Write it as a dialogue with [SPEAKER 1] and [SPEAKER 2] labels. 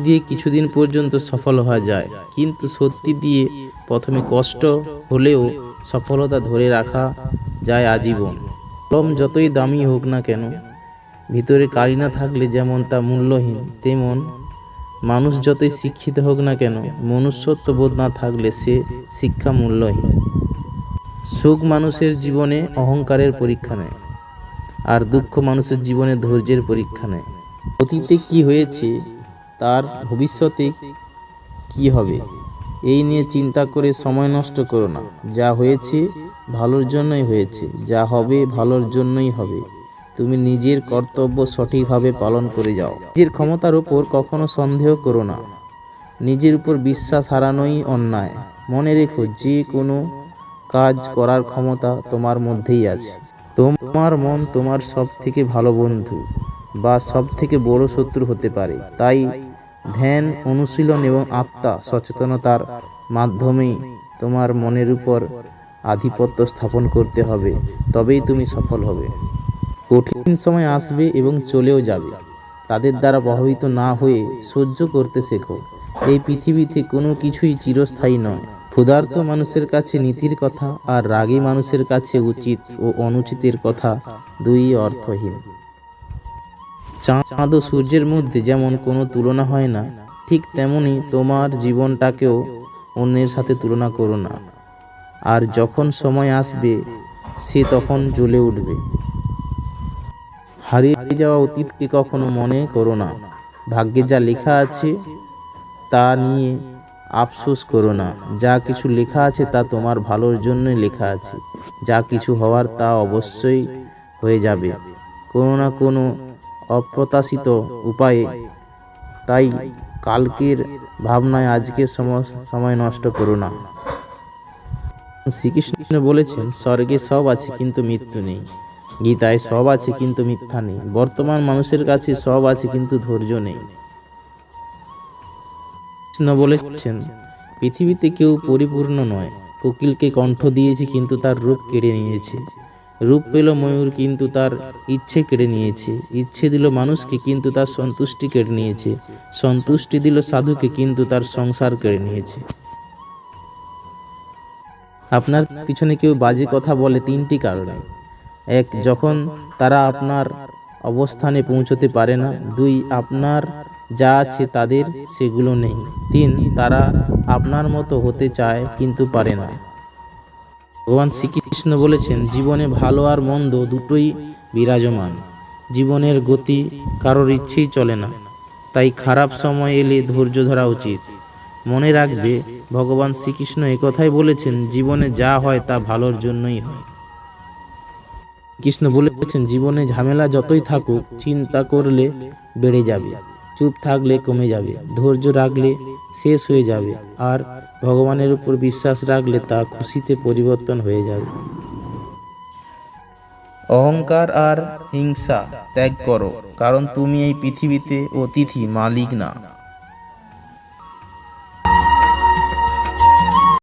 [SPEAKER 1] দিয়ে কিছুদিন পর্যন্ত সফল হওয়া যায়, কিন্তু সত্যি দিয়ে প্রথমে কষ্ট হলেও সফলতা ধরে রাখা যায় আজীবন। কলম যতই দামি হোক না কেন, ভিতরে কালি না থাকলে যেমন তা মূল্যহীন, তেমন মানুষ যতই শিক্ষিত হোক না কেন, মনুষ্যত্ব বোধ না থাকলে সে শিক্ষা মূল্যহীন। সুখ মানুষের জীবনে অহংকারের পরীক্ষা নেয়, আর দুঃখ মানুষের জীবনে ধৈর্যের পরীক্ষা নেয়। অতীতে কি হয়েছে, তার ভবিষ্যতে কি হবে, এই নিয়ে চিন্তা করে সময় নষ্ট করো না। যা হয়েছে ভালোর জন্যই হয়েছে, যা হবে ভালোর জন্যই হবে। তুমি নিজের কর্তব্য সঠিকভাবে পালন করে যাও। নিজের ক্ষমতার উপর কখনো সন্দেহ করো না। নিজের উপর বিশ্বাস হারানোই অন্যায়। মনে রেখো, যে কোনো কাজ করার ক্ষমতা তোমার মধ্যেই আছে। তোমার মন তোমার সব থেকে ভালো বন্ধু বা সব থেকে বড় শত্রু হতে পারে। তাই ধ্যান, অনুশীলন এবং আত্মা সচেতনতার মাধ্যমেই তোমার মনের উপর আধিপত্য স্থাপন করতে হবে, তবেই তুমি সফল হবে। কঠিন সময় আসবে এবং চলেও যাবে, তাদের দ্বারা প্রভাবিত না হয়ে সহ্য করতে শেখো। এই পৃথিবীতে কোনো কিছুই চিরস্থায়ী নয়। ক্ষুধার্ত মানুষের কাছে নীতির কথা আর রাগী মানুষের কাছে উচিত ও অনুচিতের কথা দুই অর্থহীন। চাঁদ ও সূর্যের মধ্যে যেমন কোনো তুলনা হয় না, ঠিক তেমনি তোমার জীবনটাকেও অন্যের সাথে তুলনা করো না। আর যখন সময় আসবে, সে তখন জ্বলে উঠবে। হারিয়ে যাওয়া অতীতকে কখনো মনে করো না। ভাগ্যে যা লেখা আছে তা নিয়ে আফসোস করো না। যা কিছু লেখা আছে তা তোমার ভালোর জন্যই লেখা আছে। যা কিছু হওয়ার তা অবশ্যই হয়ে যাবে, কোনো না কোনো অপ্রত্যাশিত উপায়ে। তাই কালকের ভাবনায় আজকের সময় নষ্ট করো না। শ্রীকৃষ্ণ বলেছেন, স্বর্গে সব আছে কিন্তু মৃত্যু নেই। গীতায় সব আছে কিন্তু মিথ্যা নেই। বর্তমান মানুষের কাছে সব আছে কিন্তু ধৈর্য নেই। কৃষ্ণ বলেছেন, পৃথিবীতে কেউ পরিপূর্ণ নয়। কোকিলকে কণ্ঠ দিয়েছে কিন্তু তার রূপ কেড়ে নিয়েছে। রূপ পেল ময়ূর কিন্তু তার ইচ্ছে কেড়ে নিয়েছে। ইচ্ছে দিল মানুষকে কিন্তু তার সন্তুষ্টি কেড়ে নিয়েছে। সন্তুষ্টি দিল সাধুকে কিন্তু তার সংসার কেড়ে নিয়েছে। আপনার পিছনে কেউ বাজে কথা বলে তিনটি কারণে: এক, যখন তারা আপনার অবস্থানে পৌঁছতে পারে না। দুই, আপনার যা আছে তাদের সেগুলো নেই। তিন, তারা আপনার মতো হতে চায় কিন্তু পারে না। ভগবান শ্রীকৃষ্ণ বলেছেন, জীবনে ভালো আর মন্দ দুটোই বিরাজমান। জীবনের গতি কারোর ইচ্ছেই চলে না, তাই খারাপ সময় এলে ধৈর্য ধরা উচিত। মনে রাখবে, ভগবান শ্রীকৃষ্ণ একথাই বলেছেন, জীবনে যা হয় তা ভালোর জন্যই হয়। কৃষ্ণ বলেছেন, জীবনে ঝামেলা যতই থাকুক, চিন্তা করলে বেড়ে যাবে, চুপ থাকলে কমে যাবে, ধৈর্য রাখলে শেষ হয়ে যাবে, আর ভগবানের উপর বিশ্বাস রাখলে তা খুশিতে পরিবর্তন হয়ে যাবে। অহংকার আর হিংসা ত্যাগ করো, কারণ তুমি এই পৃথিবীতে অতিথি, মালিক না।